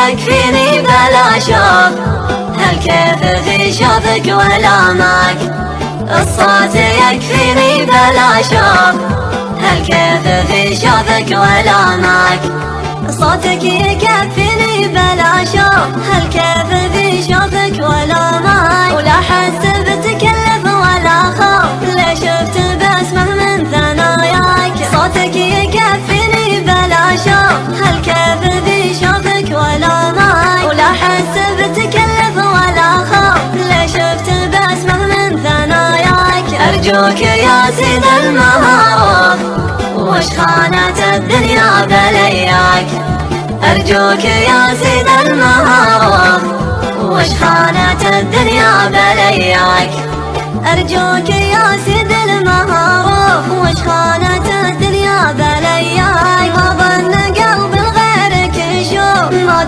يكفيني بلا شوق، هالكيف في شوفك ولامك. الصوت يكفيني بلا شوق، هالكيف في شوفك ولامك. صوتك يكفيني بلا شوق، هالكيف في شوفك ولامك. ولا حس بتكلف ولا خوف، لا شفت بسمه من ثناياك. صوتك يكفيني بلا شوق، هالكيف في شوفك ولامك. ولا حس بتكلف ولا خوف، لا شفت بسمه من ثناياك. أرجوك يا سيد المعروف، وش خانت الدنيا بلياك. أرجوك يا سيد المعروف، وش خانت الدنيا بلياك. أرجوك يا سيد المعروف، وش خانت الدنيا بلياك. أظن قلب غيرك يشوف، ما